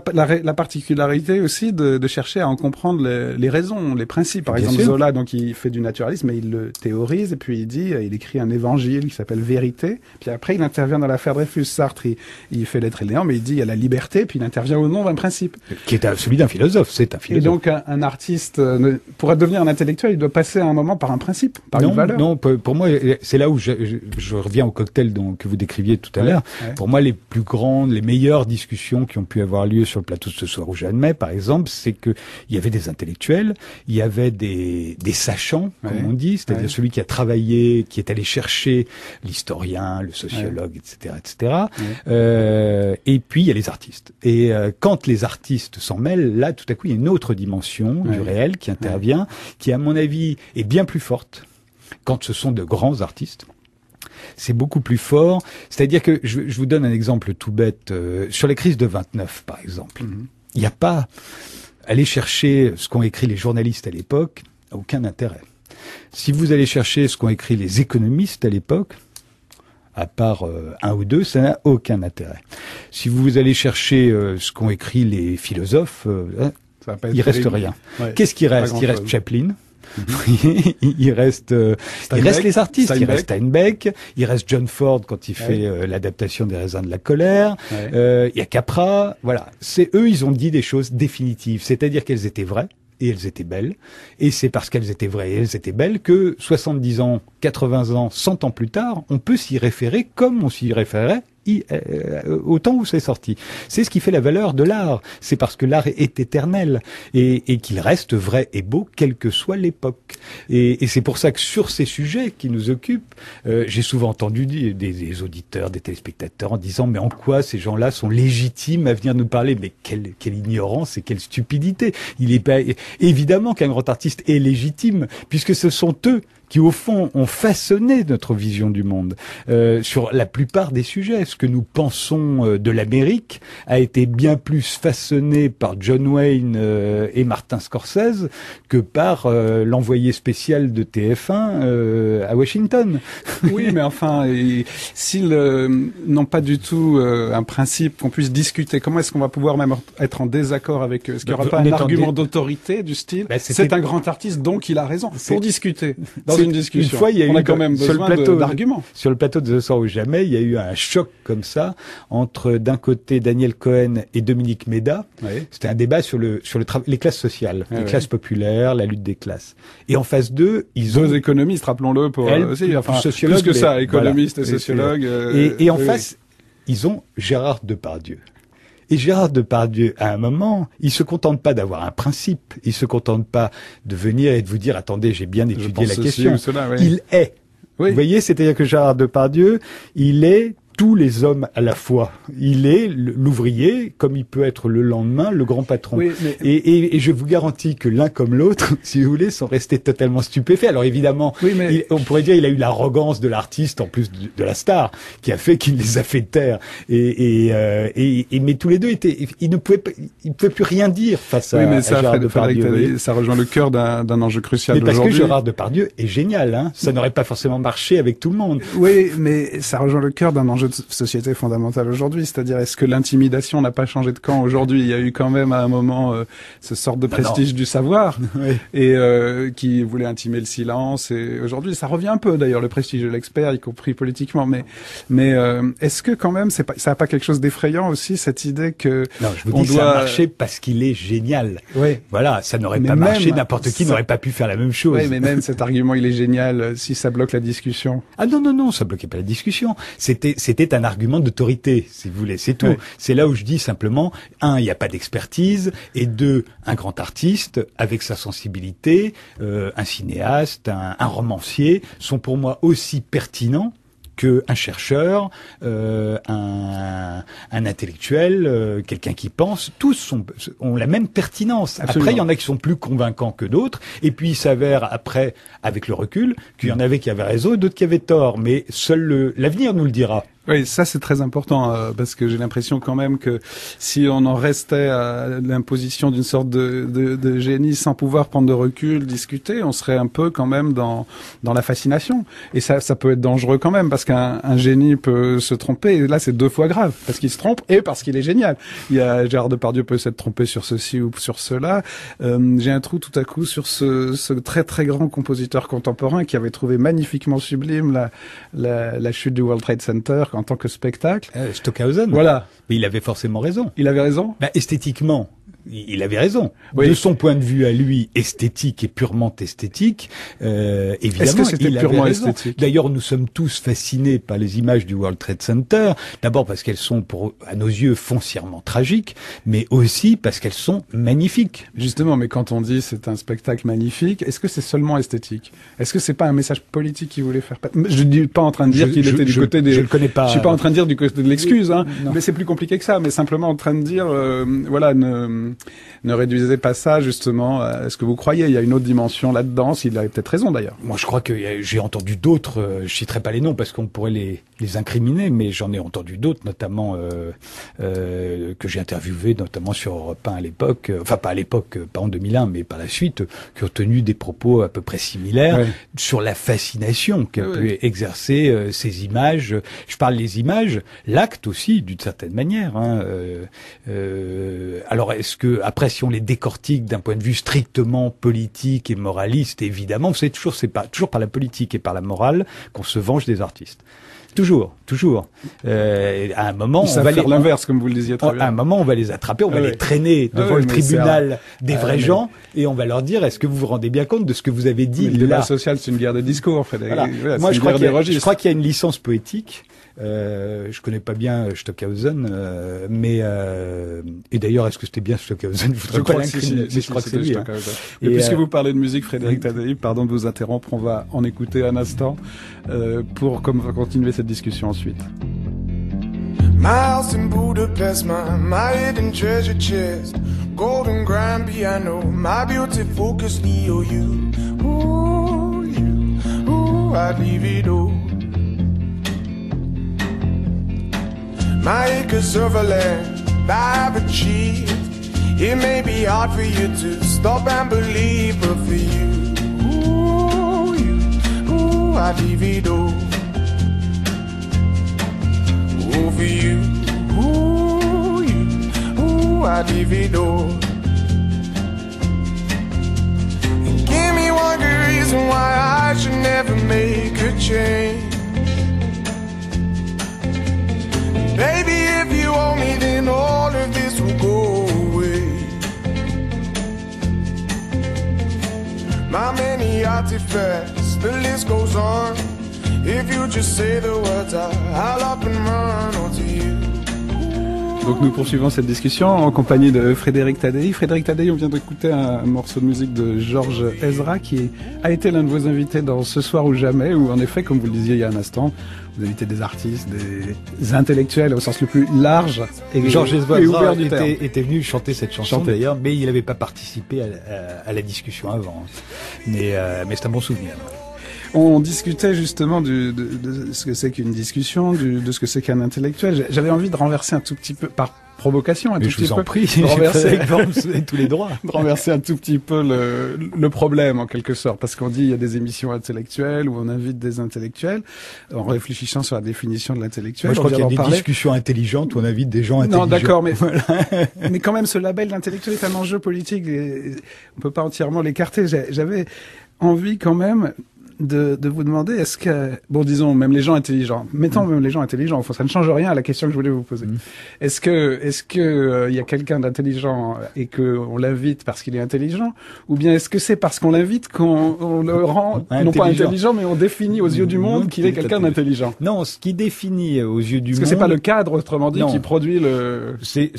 particularité aussi de chercher à en comprendre les raisons, les principes. Par exemple, Zola, donc, il fait du naturalisme, mais il le théorise, et puis il écrit un évangile qui s'appelle Vérité. Puis après, il intervient dans l'affaire Dreyfus. Sartre, il fait l'être et le néant, mais il dit il y a la liberté, puis il intervient au nom d'un principe. Qui est celui d'un philosophe, c'est un philosophe. Et donc, un artiste, pour devenir un intellectuel, il doit passer à un moment par un principe, par une valeur. Non, pour moi, c'est là où je reviens au cocktail que vous décriviez tout à l'heure. Ouais. Pour moi, les plus grandes, les meilleures discussions qui ont pu avoir lieu sur le plateau de Ce soir où j'admets, par exemple, c'est que il y avait des intellectuels, il y avait des sachants, comme on dit, c'est-à-dire celui qui a travaillé, qui est allé chercher l'historien, le sociologue, etc., etc. Et puis il y a les artistes. Et quand les artistes s'en mêlent, là, tout à coup, il y a une autre dimension du réel qui intervient, qui, à mon avis, est bien plus forte quand ce sont de grands artistes. C'est beaucoup plus fort. C'est-à-dire que, je vous donne un exemple tout bête, sur les crises de 29, par exemple. Il n'y a pas, aller chercher ce qu'ont écrit les journalistes à l'époque, n'a aucun intérêt. Si vous allez chercher ce qu'ont écrit les économistes à l'époque, à part un ou deux, ça n'a aucun intérêt. Si vous allez chercher ce qu'ont écrit les philosophes, il reste rien. Ouais, qu'est-ce qui reste? Il reste Chaplin. il reste les artistes, il reste Steinbeck, il reste John Ford quand il fait l'adaptation des Raisins de la colère, il y a Capra, voilà. C'est eux, ils ont dit des choses définitives, c'est-à-dire qu'elles étaient vraies et elles étaient belles, et c'est parce qu'elles étaient vraies et elles étaient belles que 70 ans, 80 ans, 100 ans plus tard, on peut s'y référer comme on s'y référait au temps où c'est sorti. C'est ce qui fait la valeur de l'art. C'est parce que l'art est éternel et qu'il reste vrai et beau quelle que soit l'époque. Et c'est pour ça que sur ces sujets qui nous occupent, j'ai souvent entendu des auditeurs, des téléspectateurs en disant mais en quoi ces gens-là sont légitimes à venir nous parler? Mais quelle ignorance et quelle stupidité. Il est pas évidemment qu'un grand artiste est légitime puisque ce sont eux qui au fond ont façonné notre vision du monde sur la plupart des sujets. Ce que nous pensons de l'Amérique a été bien plus façonné par John Wayne et Martin Scorsese que par l'envoyé spécial de TF1 à Washington. Oui, mais enfin, s'ils n'ont pas du tout un principe qu'on puisse discuter, comment est-ce qu'on va pouvoir même être en désaccord avec eux? Est-ce qu'il n'y aura pas un argument d'autorité du style c'est un grand artiste, donc il a raison pour discuter. Dans une discussion, une fois, il y a on a quand même besoin d'arguments. Sur le plateau de Ce soir ou jamais, il y a eu un choc comme ça entre d'un côté Daniel Cohen et Dominique Méda. Oui. C'était un débat sur les classes sociales, les classes populaires, la lutte des classes. Et en face d'eux, ils ont deux économistes, rappelons-le, pour aussi, enfin, plus que ça, économistes et sociologues. Et en face, ils ont Gérard Depardieu. Et Gérard Depardieu, à un moment, il se contente pas d'avoir un principe, il se contente pas de venir et de vous dire, attendez, j'ai bien étudié la question. Il est. Oui. Vous voyez, c'est-à-dire que Gérard Depardieu, il est tous les hommes à la fois. Il est l'ouvrier, comme il peut être le lendemain le grand patron. Oui, mais... et je vous garantis que l'un comme l'autre, si vous voulez, sont restés totalement stupéfaits. Alors évidemment, on pourrait dire il a eu l'arrogance de l'artiste en plus de la star, qui a fait qu'il les a fait taire. Mais tous les deux ils ne pouvaient plus rien dire face à Gérard Depardieu. Ça rejoint le cœur d'un enjeu crucial d'aujourd'hui. Parce que Gérard Depardieu est génial, hein. Ça n'aurait pas forcément marché avec tout le monde. Oui, mais ça rejoint le cœur d'un enjeu de société fondamentale aujourd'hui, c'est-à-dire est-ce que l'intimidation n'a pas changé de camp aujourd'hui? Il y a eu quand même à un moment ce sorte de prestige du savoir et qui voulait intimer le silence, et aujourd'hui ça revient un peu d'ailleurs, le prestige de l'expert, y compris politiquement, mais est-ce que quand même ça n'a pas quelque chose d'effrayant aussi, cette idée que non, je vous dis ça a marché parce qu'il est génial. Oui. Voilà, ça n'aurait pas marché, n'importe qui n'aurait pas pu faire la même chose. Oui, mais même cet argument il est génial si ça bloque la discussion. Ah non, ça bloquait pas la discussion. C'était un argument d'autorité, si vous voulez, c'est tout. Oui. C'est là où je dis simplement, un, il n'y a pas d'expertise, et deux, un grand artiste, avec sa sensibilité, un cinéaste, un romancier, sont pour moi aussi pertinents qu'un chercheur, un intellectuel, quelqu'un qui pense, tous ont la même pertinence. Absolument. Après, il y en a qui sont plus convaincants que d'autres, et puis il s'avère après, avec le recul, qu'il y en avait qui avaient raison et d'autres qui avaient tort, mais seul l'avenir nous le dira. Oui, ça c'est très important parce que j'ai l'impression quand même que si on en restait à l'imposition d'une sorte de génie sans pouvoir prendre de recul, discuter, on serait un peu quand même dans la fascination. Et ça peut être dangereux quand même parce qu'un génie peut se tromper. Et là, c'est deux fois grave parce qu'il se trompe et parce qu'il est génial. Il y a Gérard Depardieu peut s'être trompé sur ceci ou sur cela. J'ai un trou tout à coup sur ce très très grand compositeur contemporain qui avait trouvé magnifiquement sublime la chute du World Trade Center en tant que spectacle. Stockhausen. Voilà. Mais il avait forcément raison. Il avait raison? Esthétiquement, il avait raison. Oui. De son point de vue à lui, esthétique et purement esthétique, évidemment, est-ce que c'était purement esthétique? D'ailleurs, nous sommes tous fascinés par les images du World Trade Center. D'abord parce qu'elles sont, à nos yeux, foncièrement tragiques, mais aussi parce qu'elles sont magnifiques. Justement, mais quand on dit c'est un spectacle magnifique, est-ce que c'est seulement esthétique? Est-ce que c'est pas un message politique qu'il voulait faire? Je dis pas en train de dire qu'il était du côté des... Je le connais pas. Je suis pas en train de dire du côté de l'excuse, hein. Mais c'est plus compliqué que ça. Mais simplement en train de dire, voilà, ne réduisez pas ça justement à ce que vous croyez. Il y a une autre dimension là-dedans. Il a peut-être raison d'ailleurs. Moi, je crois que j'ai entendu d'autres. Je citerai pas les noms parce qu'on pourrait les incriminer, mais j'en ai entendu d'autres, notamment que j'ai interviewé, notamment sur Europe 1 à l'époque. Enfin, pas à l'époque, pas en 2001, mais par la suite, qui ont tenu des propos à peu près similaires sur la fascination qu'a pu exercer ces images. Je parle des images, l'acte aussi, d'une certaine manière. Hein. Alors, est-ce que après, si on les décortique d'un point de vue strictement politique et moraliste, évidemment, c'est toujours par la politique et par la morale qu'on se venge des artistes. Toujours. À un moment, on va faire l'inverse, comme vous le disiez très bien. À un moment, on va les attraper, on va les traîner devant le tribunal des vrais gens, et on va leur dire, est-ce que vous vous rendez bien compte de ce que vous avez dit là? Le débat social, c'est une guerre de discours, Frédéric. Voilà. Moi, je crois qu'il y a une licence poétique. Je connais pas bien Stockhausen, mais et d'ailleurs, est-ce que c'était bien Stockhausen? Je crois que c'est lui. Hein. Et puisque vous parlez de musique, Frédéric Tadei, pardon de vous interrompre, on va en écouter un instant pour continuer cette discussion ensuite. My house in Budapest, my hidden treasure chest, golden grand piano, my beauty focus EOU. Ooh, you, I divido. My acres of land I've achieved. It may be hard for you to stop and believe, but for you, I divido. Ooh, for you, I divido. Give me one good reason why I should never make a change. Baby, if you owe me, then all of this will go away. My many artifacts, the list goes on. If you just say the words, I'll up and run onto you. Donc nous poursuivons cette discussion en compagnie de Frédéric Tadei. Frédéric Tadei, on vient d'écouter un morceau de musique de Georges Ezra qui a été l'un de vos invités dans Ce soir ou jamais, où en effet, comme vous le disiez il y a un instant, vous invitez des artistes, des intellectuels au sens le plus large. Et Georges Ezra était venu chanter cette chanson d'ailleurs, mais il n'avait pas participé à la discussion avant. Mais c'est un bon souvenir. On discutait justement de ce que c'est qu'une discussion, de ce que c'est qu'un intellectuel. J'avais envie de renverser un tout petit peu, par provocation, un tout petit peu. Je vous en prie, renverser tous les droits. De renverser un tout petit peu le problème, en quelque sorte. Parce qu'on dit, il y a des émissions intellectuelles où on invite des intellectuels. En réfléchissant sur la définition de l'intellectuel. Moi, je crois qu'il y a des discussions intelligentes où on invite des gens intelligents. Non, d'accord, mais, voilà. Mais quand même, ce label d'intellectuel est un enjeu politique et on peut pas entièrement l'écarter. J'avais envie quand même de vous demander, est-ce que, bon, disons, même les gens intelligents, mettons même les gens intelligents, ça ne change rien à la question que je voulais vous poser. Est-ce que il y a quelqu'un d'intelligent et qu'on l'invite parce qu'il est intelligent, ou bien est-ce que c'est parce qu'on l'invite qu'on le rend, non pas intelligent, mais on définit aux yeux du monde qu'il est quelqu'un d'intelligent? Non, ce qui définit aux yeux du monde... Parce que c'est pas le cadre, autrement dit, qui produit le... C'est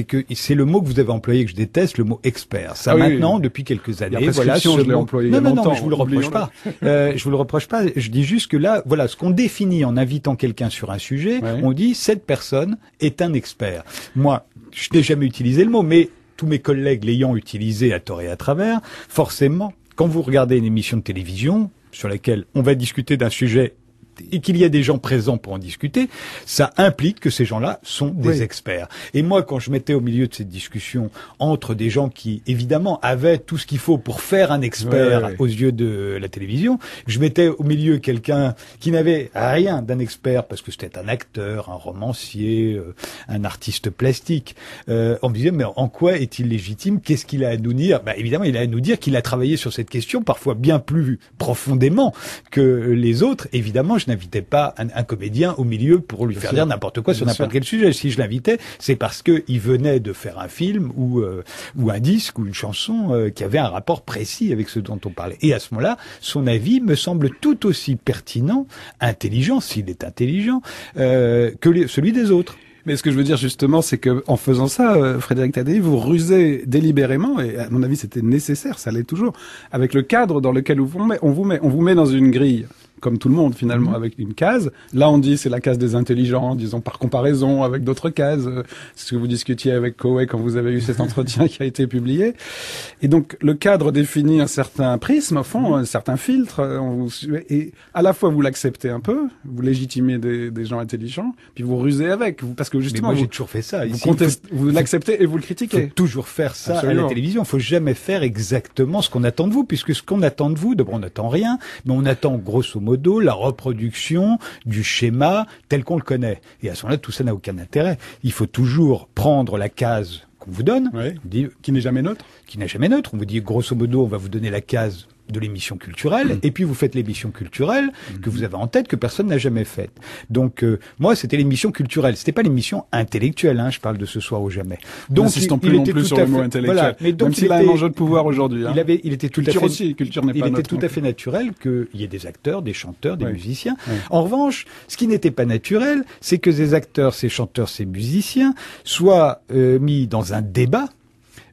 que, c'est le mot que vous avez employé que je déteste, le mot expert. Ça, maintenant, depuis quelques années, voilà, je l'ai employé. Non, je vous le reproche pas. Je vous le reproche pas. Je dis juste que là, voilà, ce qu'on définit en invitant quelqu'un sur un sujet, on dit cette personne est un expert. Moi, je n'ai jamais utilisé le mot, mais tous mes collègues l'ayant utilisé à tort et à travers, forcément, quand vous regardez une émission de télévision sur laquelle on va discuter d'un sujet et qu'il y a des gens présents pour en discuter, ça implique que ces gens-là sont des experts. Et moi, quand je mettais au milieu de cette discussion entre des gens qui, évidemment, avaient tout ce qu'il faut pour faire un expert aux yeux de la télévision, je mettais au milieu quelqu'un qui n'avait rien d'un expert parce que c'était un acteur, un romancier, un artiste plastique. On me disait, mais en quoi est-il légitime? Qu'est-ce qu'il a à nous dire? Évidemment, il a à nous dire qu'il a travaillé sur cette question, parfois bien plus profondément que les autres. Évidemment, je n'invitais pas un comédien au milieu pour lui faire dire n'importe quoi sur n'importe quel sujet. Si je l'invitais, c'est parce que il venait de faire un film ou un disque ou une chanson qui avait un rapport précis avec ce dont on parlait. Et à ce moment-là, son avis me semble tout aussi pertinent, intelligent, s'il est intelligent, que celui des autres. Mais ce que je veux dire justement, c'est que en faisant ça, Frédéric Tadei, vous rusez délibérément, et à mon avis c'était nécessaire, ça l'est toujours, avec le cadre dans lequel on vous met dans une grille. Comme tout le monde finalement, avec une case. Là, on dit c'est la case des intelligents, disons par comparaison avec d'autres cases. C'est ce que vous discutiez avec Koé quand vous avez eu cet entretien qui a été publié. Et donc, le cadre définit un certain prisme, au fond, un certain filtre. Et à la fois, vous l'acceptez un peu, vous légitimez des gens intelligents, puis vous rusez avec. Parce que justement, mais moi, j'ai toujours fait ça. Vous l'acceptez et vous le critiquez. Faut toujours faire ça à la télévision. Faut jamais faire exactement ce qu'on attend de vous, puisque ce qu'on attend de vous, d'abord, on n'attend rien, mais on attend grosso modo la reproduction du schéma tel qu'on le connaît. Et à ce moment-là, tout ça n'a aucun intérêt. Il faut toujours prendre la case qu'on vous donne, qui n'est jamais neutre. Qui n'est jamais neutre. On vous dit, grosso modo, on va vous donner la case de l'émission culturelle, et puis vous faites l'émission culturelle que vous avez en tête, que personne n'a jamais faite. Donc, moi, c'était l'émission culturelle. C'était pas l'émission intellectuelle, je parle de Ce soir ou jamais. Donc, n'insistons plus non plus sur le mot intellectuel. Voilà. Mais donc, même s'il a un enjeu de pouvoir aujourd'hui. Il était tout à fait naturel qu'il y ait des acteurs, des chanteurs, des musiciens. En revanche, ce qui n'était pas naturel, c'est que ces acteurs, ces chanteurs, ces musiciens soient mis dans un débat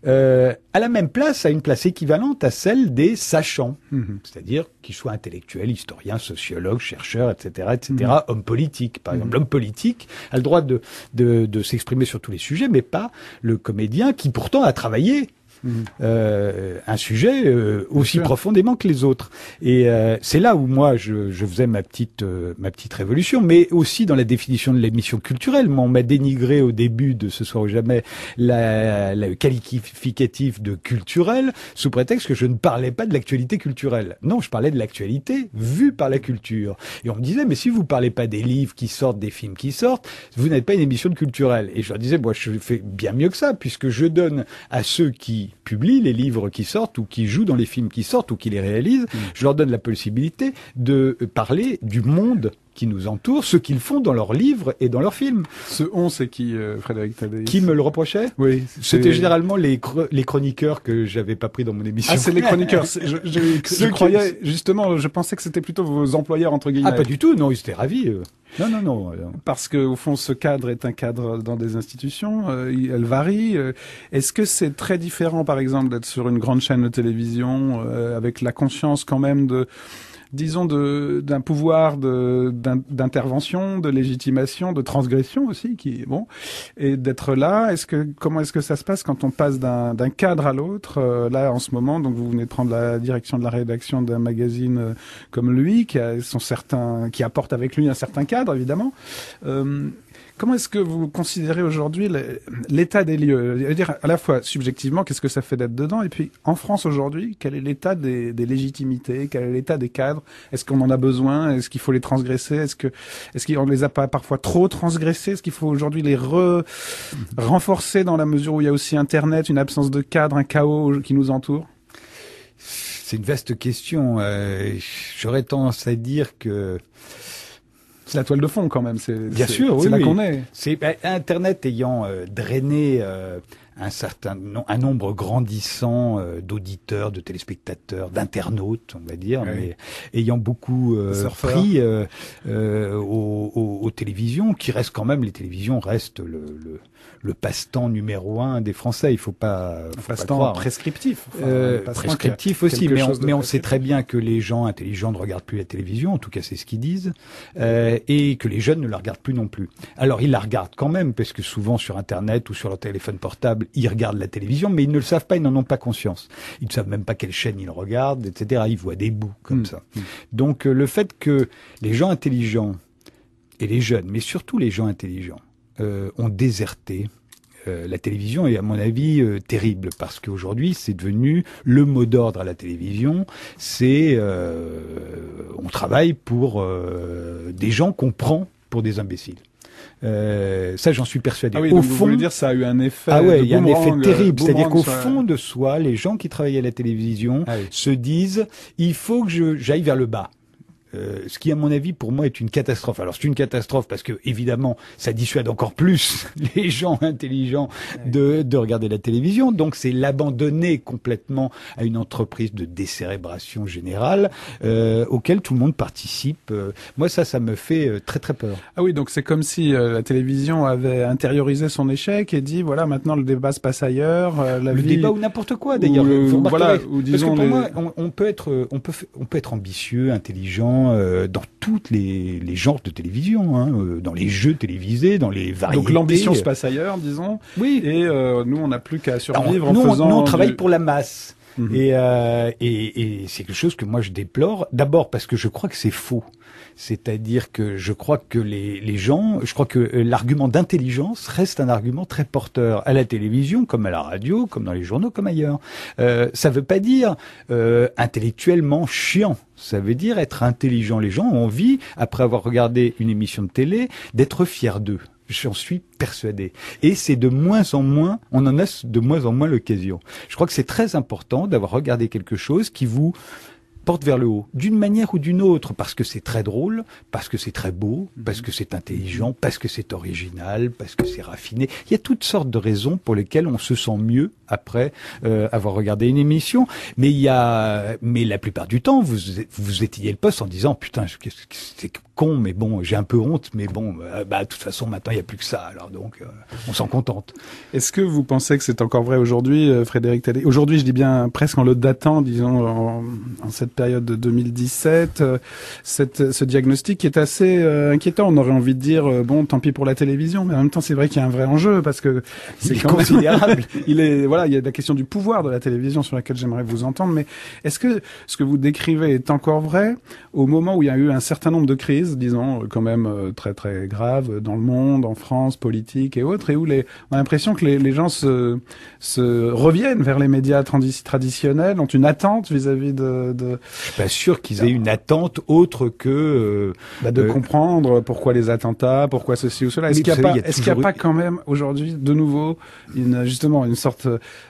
à la même place, à une place équivalente à celle des sachants, c'est-à-dire qu'ils soient intellectuels, historiens, sociologues, chercheurs, etc., hommes politiques. Par exemple, l'homme politique a le droit de s'exprimer sur tous les sujets, mais pas le comédien qui pourtant a travaillé un sujet aussi profondément que les autres. Et c'est là où moi je faisais ma petite révolution, mais aussi dans la définition de l'émission culturelle. Moi, on m'a dénigré au début de Ce soir ou jamais le qualificatif de culturel sous prétexte que je ne parlais pas de l'actualité culturelle. Non, je parlais de l'actualité vue par la culture. Et on me disait, mais si vous parlez pas des livres qui sortent, des films qui sortent, vous n'êtes pas une émission de culturelle. Et je leur disais, moi, je fais bien mieux que ça, puisque je donne à ceux qui publient les livres qui sortent ou qui jouent dans les films qui sortent ou qui les réalisent, je leur donne la possibilité de parler du monde qui nous entoure, ce qu'ils font dans leurs livres et dans leurs films. Ce on, c'est qui, Frédéric Taddeïs? Qui me le reprochait? Oui. C'était généralement les chroniqueurs que j'avais pas pris dans mon émission. Ah, c'est les chroniqueurs. Je croyais, justement, je pensais que c'était plutôt vos employeurs, entre guillemets. Ah, pas du tout, non, ils étaient ravis. Non. Parce que, au fond, ce cadre est un cadre dans des institutions, elle varie. Est-ce que c'est très différent, par exemple, d'être sur une grande chaîne de télévision, avec la conscience quand même disons d'un pouvoir d'intervention, de légitimation, de transgression aussi, et d'être là. Comment est-ce que ça se passe quand on passe d'un cadre à l'autre? Là, en ce moment, donc vous venez de prendre la direction de la rédaction d'un magazine comme lui, qui apporte avec lui un certain cadre, évidemment. Comment est-ce que vous considérez aujourd'hui l'état des lieux? Je veux dire, à la fois, subjectivement, qu'est-ce que ça fait d'être dedans? Et puis, en France aujourd'hui, quel est l'état des légitimités? Quel est l'état des cadres? Est-ce qu'on en a besoin? Est-ce qu'il faut les transgresser? Est-ce qu'on les a pas parfois trop transgressés? Est-ce qu'il faut aujourd'hui les renforcer dans la mesure où il y a aussi Internet, une absence de cadre, un chaos qui nous entoure? C'est une vaste question. J'aurais tendance à dire que c'est la toile de fond quand même. Bien sûr, c'est là qu'on est. C'est Internet ayant drainé un nombre grandissant d'auditeurs, de téléspectateurs, d'internautes, on va dire, mais ayant beaucoup pris aux télévisions, qui restent quand même, les télévisions restent le passe-temps numéro 1 des Français. Il faut pas passe-temps prescriptif. Prescriptif aussi, mais on sait très bien que les gens intelligents ne regardent plus la télévision, en tout cas c'est ce qu'ils disent, et que les jeunes ne la regardent plus non plus. Alors ils la regardent quand même, parce que souvent sur Internet ou sur leur téléphone portable, ils regardent la télévision, mais ils ne le savent pas, ils n'en ont pas conscience. Ils ne savent même pas quelle chaîne ils regardent, etc. Ils voient des bouts comme ça. Donc le fait que les gens intelligents, et les jeunes, mais surtout les gens intelligents, ont déserté la télévision est à mon avis terrible, parce qu'aujourd'hui c'est devenu le mot d'ordre à la télévision, c'est on travaille pour des gens qu'on prend pour des imbéciles. Ça, j'en suis persuadé. Ah oui, au donc fond, vous voulez dire ça a eu un effet. Ah ouais, il y a un effet terrible. C'est-à-dire qu'au sur... fond de soi, les gens qui travaillent à la télévision se disent, il faut que j'aille vers le bas. Ce qui, à mon avis, pour moi, est une catastrophe. Alors, c'est une catastrophe parce que, évidemment, ça dissuade encore plus les gens intelligents de regarder la télévision. Donc, c'est l'abandonner complètement à une entreprise de décérébration générale auquel tout le monde participe. Moi, ça me fait très, très peur. Ah oui, donc c'est comme si la télévision avait intériorisé son échec et dit, voilà, maintenant, le débat se passe ailleurs. Le débat ou n'importe quoi, d'ailleurs. Voilà, ou disons... Parce que pour moi, on peut être ambitieux, intelligent, dans toutes les genres de télévision, dans les jeux télévisés, dans les variétés. Donc l'ambition se passe ailleurs, disons. Oui. Et nous, on n'a plus qu'à survivre nous, en faisant... Nous, on travaille pour la masse. Et c'est quelque chose que moi je déplore. D'abord parce que je crois que c'est faux. C'est-à-dire que je crois que je crois que l'argument d'intelligence reste un argument très porteur à la télévision, comme à la radio, comme dans les journaux, comme ailleurs. Ça veut pas dire intellectuellement chiant. Ça veut dire être intelligent. Les gens ont envie, après avoir regardé une émission de télé, d'être fiers d'eux. J'en suis persuadé. Et c'est de moins en moins, on en a de moins en moins l'occasion. Je crois que c'est très important d'avoir regardé quelque chose qui vous porte vers le haut, d'une manière ou d'une autre, parce que c'est très drôle, parce que c'est très beau, parce que c'est intelligent, parce que c'est original, parce que c'est raffiné. Il y a toutes sortes de raisons pour lesquelles on se sent mieux après avoir regardé une émission. Mais la plupart du temps, vous étayez le poste en disant putain, con, mais bon, j'ai un peu honte, mais bon, de toute façon, maintenant, il n'y a plus que ça, alors donc, on s'en contente. Est-ce que vous pensez que c'est encore vrai aujourd'hui, Frédéric Talley? Aujourd'hui, je dis bien presque en le datant, disons, en cette période de 2017, ce diagnostic qui est assez inquiétant. On aurait envie de dire, bon, tant pis pour la télévision, mais en même temps, c'est vrai qu'il y a un vrai enjeu, parce que c'est quand considérable. il y a la question du pouvoir de la télévision sur laquelle j'aimerais vous entendre, mais est-ce que ce que vous décrivez est encore vrai au moment où il y a eu un certain nombre de crises, disons, quand même très très graves dans le monde, en France, politique et autres, et où on a l'impression que les gens se reviennent vers les médias traditionnels, ont une attente vis-à-vis de... Je suis pas sûr qu'ils aient une attente autre que... de comprendre pourquoi les attentats, pourquoi ceci ou cela. Est-ce qu'il n'y a pas quand même aujourd'hui, de nouveau, une sorte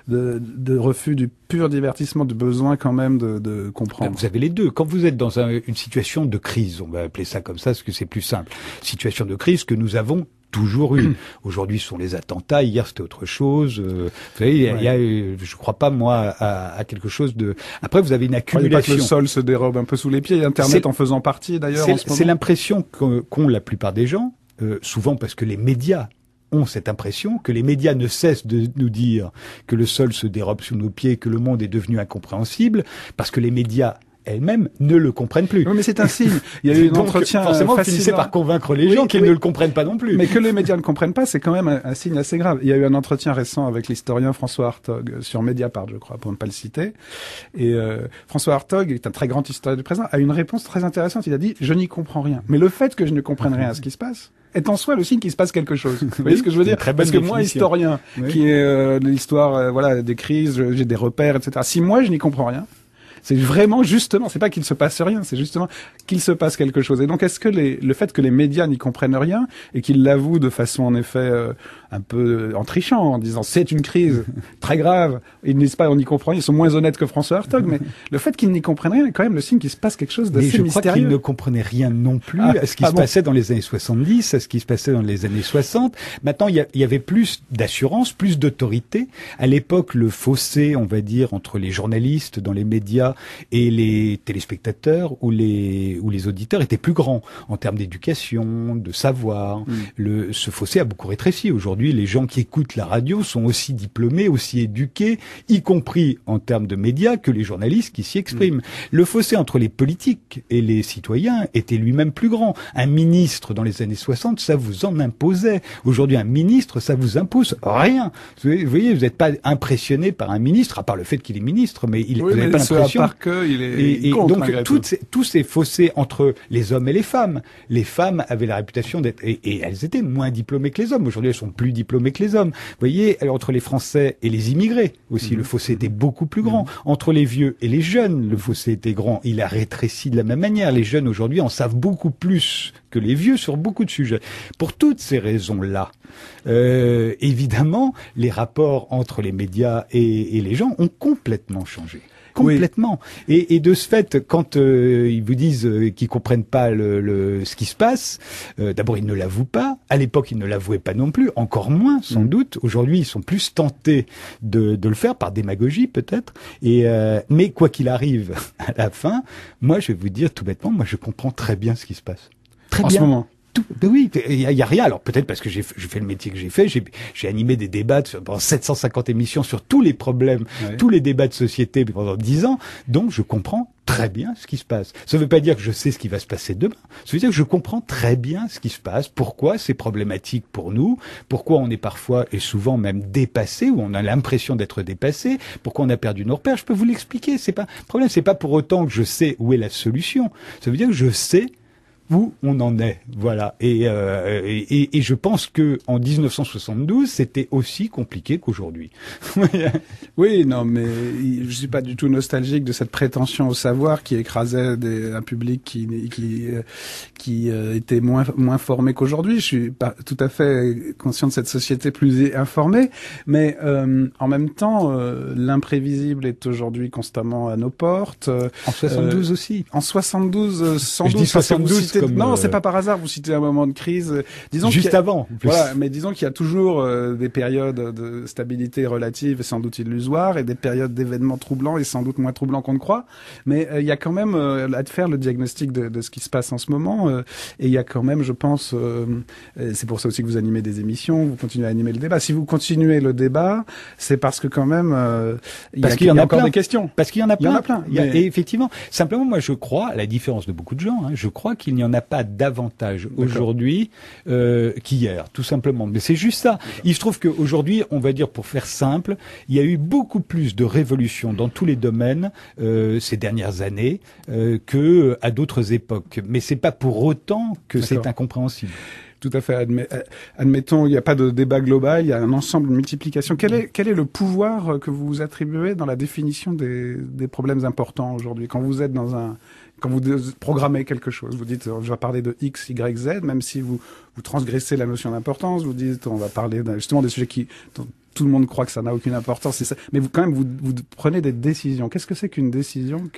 de refus du pur divertissement, du besoin quand même de comprendre? Vous avez les deux. Quand vous êtes dans une situation de crise, on va appeler ça comme ça parce que c'est plus simple, situation de crise que nous avons toujours eu. Aujourd'hui, ce sont les attentats. Hier, c'était autre chose. Vous savez, il y a, je crois pas moi à quelque chose de. Après, vous avez une accumulation. Pas que le sol se dérobe un peu sous les pieds. Internet en faisant partie, d'ailleurs. C'est l'impression qu'ont la plupart des gens, souvent parce que les médias ont cette impression que les médias ne cessent de nous dire que le sol se dérobe sous nos pieds, que le monde est devenu incompréhensible, parce que les médias elles-mêmes ne le comprennent plus. Oui, mais c'est un signe. Il y a eu un entretien forcément, vous finissez par convaincre les gens qu'ils ne le comprennent pas non plus. Mais que les médias ne comprennent pas, c'est quand même un signe assez grave. Il y a eu un entretien récent avec l'historien François Hartog sur Mediapart, je crois, pour ne pas le citer. Et François Hartog est un très grand historien du présent, a une réponse très intéressante. Il a dit « Je n'y comprends rien ». Mais le fait que je ne comprenne rien à ce qui se passe est en soi le signe qu'il se passe quelque chose. Vous voyez ce que je veux dire? Parce que moi, historien, qui est l'histoire des crises, j'ai des repères, etc. Si moi, je n'y comprends rien, c'est vraiment justement, c'est pas qu'il se passe rien, c'est justement qu'il se passe quelque chose. Et donc, est-ce que le fait que les médias n'y comprennent rien et qu'ils l'avouent de façon en effet un peu en trichant, en disant c'est une crise très grave, ils ne disent pas on n'y comprend rien, ils sont moins honnêtes que François Hartog, mais le fait qu'ils n'y comprennent rien est quand même le signe qu'il se passe quelque chose d'assez mystérieux. Je crois qu'ils ne comprenaient rien non plus à ce qui se passait dans les années 70, à ce qui se passait dans les années 60. Maintenant, il y avait plus d'assurance, plus d'autorité. À l'époque, le fossé, on va dire, entre les journalistes dans les médias et les téléspectateurs ou les auditeurs était plus grand en termes d'éducation, de savoir. Ce fossé a beaucoup rétréci. Aujourd'hui, les gens qui écoutent la radio sont aussi diplômés, aussi éduqués, y compris en termes de médias, que les journalistes qui s'y expriment. Le fossé entre les politiques et les citoyens était lui-même plus grand. Un ministre dans les années 60, ça vous en imposait. Aujourd'hui, un ministre, ça vous impose rien. Vous voyez, vous n'êtes pas impressionné par un ministre, à part le fait qu'il est ministre, mais vous n'avez pas l'impression. Et donc, tous ces fossés entre les hommes et les femmes avaient la réputation d'être, et elles étaient moins diplômées que les hommes. Aujourd'hui, elles sont plus diplômées que les hommes. Vous voyez, alors, entre les Français et les immigrés aussi, le fossé était beaucoup plus grand. Entre les vieux et les jeunes, le fossé était grand. Il a rétréci de la même manière. Les jeunes aujourd'hui en savent beaucoup plus que les vieux sur beaucoup de sujets. Pour toutes ces raisons-là, évidemment, les rapports entre les médias et les gens ont complètement changé. Complètement. Oui. Et de ce fait, quand ils vous disent qu'ils comprennent pas ce qui se passe, d'abord ils ne l'avouent pas. À l'époque, ils ne l'avouaient pas non plus, encore moins sans doute. Aujourd'hui, ils sont plus tentés de le faire par démagogie peut-être. Mais quoi qu'il arrive, à la fin, moi je vais vous dire tout bêtement, moi je comprends très bien ce qui se passe. Très bien. En ce moment. Oui, il y a rien. Alors peut-être parce que j'ai fait le métier que j'ai fait, j'ai animé des débats pendant 750 émissions sur tous les problèmes, tous les débats de société pendant 10 ans. Donc je comprends très bien ce qui se passe. Ça ne veut pas dire que je sais ce qui va se passer demain. Ça veut dire que je comprends très bien ce qui se passe, pourquoi c'est problématique pour nous, pourquoi on est parfois et souvent même dépassé, ou on a l'impression d'être dépassé, pourquoi on a perdu nos repères. Je peux vous l'expliquer. C'est pas le problème. C'est pas pour autant que je sais où est la solution. Ça veut dire que je sais où on en est, voilà. Et je pense que en 1972, c'était aussi compliqué qu'aujourd'hui. Oui, non, mais je suis pas du tout nostalgique de cette prétention au savoir qui écrasait un public qui était moins formé qu'aujourd'hui. Je suis pas tout à fait conscient de cette société plus informée, mais en même temps, l'imprévisible est aujourd'hui constamment à nos portes. En 72 aussi. En 72, sans je doute. dis 72 citez, comme... Non, c'est pas par hasard, vous citez un moment de crise. Disons juste avant. En plus. Voilà, mais disons qu'il y a toujours des périodes de stabilité relative et sans doute illusoire, et des périodes d'événements troublants et sans doute moins troublants qu'on ne croit. Mais il y a quand même à faire le diagnostic de ce qui se passe en ce moment. Et il y a quand même, je pense, c'est pour ça aussi que vous animez des émissions, vous continuez à animer le débat. Si vous continuez le débat, c'est parce que quand même, il y a encore des questions. Parce qu'il y en a plein. Il y en a plein. Et effectivement, simplement, moi, je crois, à la différence de beaucoup de gens, je crois qu'il n'y en a pas davantage aujourd'hui qu'hier, tout simplement. Mais c'est juste ça. Il se trouve qu'aujourd'hui, on va dire, pour faire simple, il y a eu beaucoup plus de révolutions dans tous les domaines ces dernières années que à d'autres époques. Mais c'est pas pour autant que c'est incompréhensible. Tout à fait. Admettons, il n'y a pas de débat global, il y a un ensemble, une multiplication. Quel est le pouvoir que vous attribuez dans la définition des problèmes importants aujourd'hui? Quand vous êtes quand vous programmez quelque chose, vous dites, je vais parler de X, Y, Z, même si vous transgressez la notion d'importance, vous dites, on va parler justement des sujets dont tout le monde croit que ça n'a aucune importance, c'est ça. Mais vous prenez des décisions. Qu'est-ce que c'est qu'une décision?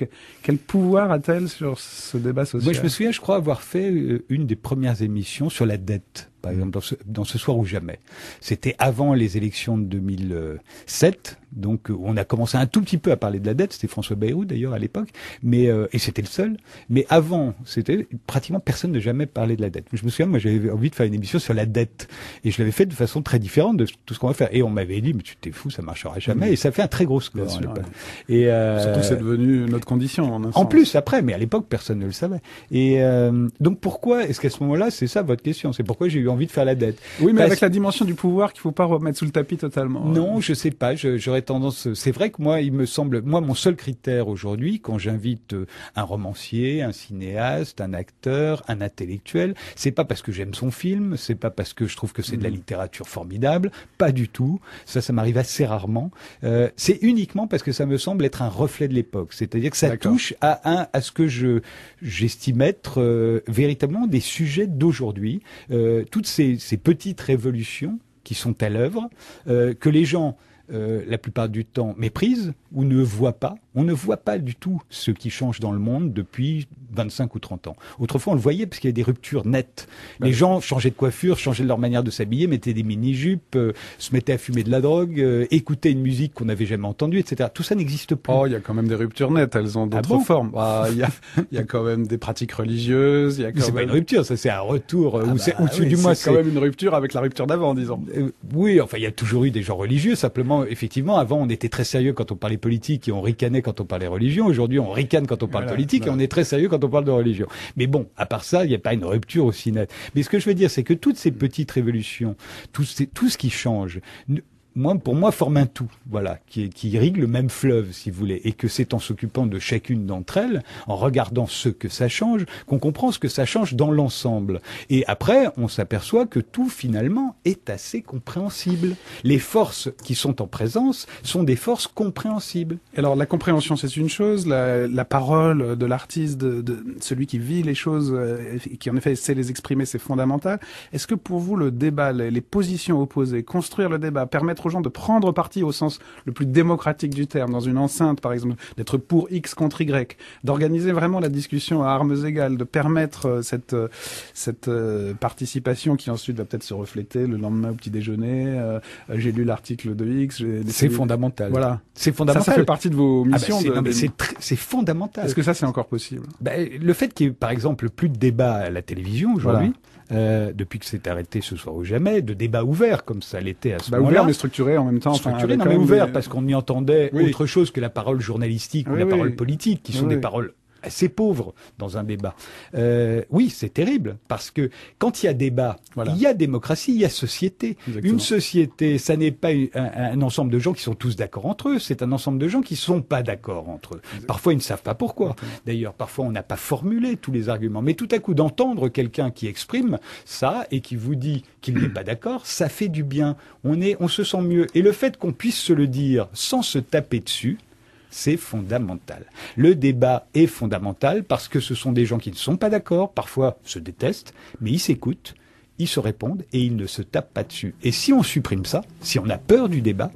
Quel pouvoir a-t-elle sur ce débat social? Moi, je me souviens, je crois avoir fait une des premières émissions sur la dette, par exemple, dans ce soir ou jamais. C'était avant les élections de 2007, donc on a commencé un tout petit peu à parler de la dette. C'était François Bayrou d'ailleurs à l'époque, mais et c'était le seul. Mais avant, c'était pratiquement personne ne jamais parlé de la dette. Je me souviens, moi, j'avais envie de faire une émission sur la dette, et je l'avais fait de façon très différente de tout ce qu'on va faire. Et on m'avait dit, mais tu t'es fou, ça marchera jamais. Et ça fait un très gros score. Sûr, ouais. Et surtout, c'est devenu notre condition. En plus, après, mais à l'époque, personne ne le savait. Et donc, pourquoi est-ce qu'à ce moment-là, c'est ça votre question? C'est pourquoi j'ai eu envie de faire la dette. Oui, mais avec la dimension du pouvoir qu'il faut pas remettre sous le tapis totalement. Non, je sais pas. J'aurais tendance. C'est vrai que moi, il me semble, mon seul critère aujourd'hui, quand j'invite un romancier, un cinéaste, un acteur, un intellectuel, c'est pas parce que j'aime son film, c'est pas parce que je trouve que c'est de la littérature formidable, pas du tout. Ça m'arrive assez rarement. C'est uniquement parce que ça me semble être un reflet de l'époque. C'est-à-dire que ça touche à ce que j'estime être véritablement des sujets d'aujourd'hui. Toutes ces petites révolutions qui sont à l'œuvre, que les gens, la plupart du temps, méprisent ou ne voient pas. On ne voit pas du tout ce qui change dans le monde depuis 25 ou 30 ans. Autrefois, on le voyait parce qu'il y a des ruptures nettes. Les gens changeaient de coiffure, changeaient de leur manière de s'habiller, mettaient des mini-jupes, se mettaient à fumer de la drogue, écoutaient une musique qu'on n'avait jamais entendue, etc. Tout ça n'existe plus. Oh, il y a quand même des ruptures nettes, elles ont d'autres formes. Il y a quand même des pratiques religieuses. C'est pas une rupture, ça c'est un retour. Du moins, c'est quand même une rupture avec la rupture d'avant, disons. Oui, enfin, il y a toujours eu des gens religieux. Simplement, effectivement, avant, on était très sérieux quand on parlait politique et on ricanait quand on parlait religion. Aujourd'hui, on ricane quand on parle politique et on est très sérieux quand on parle de religion. Mais bon, à part ça, il n'y a pas une rupture aussi nette. Mais ce que je veux dire, c'est que toutes ces petites révolutions, tout ce qui change, pour moi, forme un tout, voilà, qui irrigue le même fleuve, si vous voulez, et que c'est en s'occupant de chacune d'entre elles, en regardant ce que ça change, qu'on comprend ce que ça change dans l'ensemble. Et après, on s'aperçoit que tout, finalement, est assez compréhensible. Les forces qui sont en présence sont des forces compréhensibles. Alors, la compréhension, c'est une chose, la parole de l'artiste, de celui qui vit les choses, qui en effet sait les exprimer, c'est fondamental. Est-ce que pour vous, le débat, les positions opposées, construire le débat, permettre aux gens de prendre parti au sens le plus démocratique du terme, dans une enceinte par exemple, d'être pour X contre Y, d'organiser vraiment la discussion à armes égales, de permettre cette participation qui ensuite va peut-être se refléter le lendemain au petit déjeuner. J'ai lu l'article de X. C'est fondamental. Voilà. C'est fondamental. Ça fait partie de vos missions. C'est fondamental. Est-ce que ça c'est encore possible? Le fait qu'il y ait par exemple plus de débats à la télévision aujourd'hui, depuis que c'est arrêté ce soir ou jamais, de débats ouverts comme ça l'était à ce moment-là. Ouvert mais structuré en même temps. Structuré, mais ouvert parce qu'on y entendait autre chose que la parole journalistique ou la parole politique, qui sont des paroles assez pauvres dans un débat. Oui, c'est terrible, parce que quand il y a débat, il y a démocratie, il y a société. Exactement. Une société, ça n'est pas un ensemble de gens qui sont tous d'accord entre eux, c'est un ensemble de gens qui ne sont pas d'accord entre eux. Exactement. Parfois, ils ne savent pas pourquoi. D'ailleurs, parfois, on n'a pas formulé tous les arguments. Mais tout à coup, d'entendre quelqu'un qui exprime ça et qui vous dit qu'il n'est pas d'accord, ça fait du bien. On se sent mieux. Et le fait qu'on puisse se le dire sans se taper dessus, c'est fondamental. Le débat est fondamental parce que ce sont des gens qui ne sont pas d'accord, parfois se détestent, mais ils s'écoutent, ils se répondent et ils ne se tapent pas dessus. Et si on supprime ça, si on a peur du débat,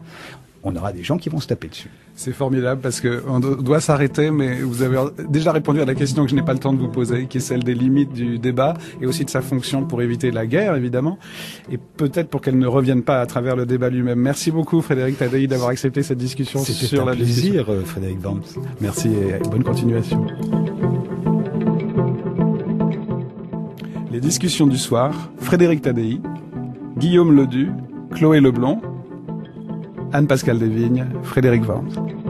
on aura des gens qui vont se taper dessus. C'est formidable parce que on doit s'arrêter, mais vous avez déjà répondu à la question que je n'ai pas le temps de vous poser, qui est celle des limites du débat et aussi de sa fonction pour éviter la guerre, évidemment, et peut-être pour qu'elle ne revienne pas à travers le débat lui-même. Merci beaucoup, Frédéric Tadei, d'avoir accepté cette discussion sur la discussion. C'était un plaisir, Frédéric Worms. Merci et bonne continuation. Les discussions du soir, Frédéric Tadei, Guillaume Ledu, Chloé Leblond, Anne-Pascale Desvignes, Frédéric Worms.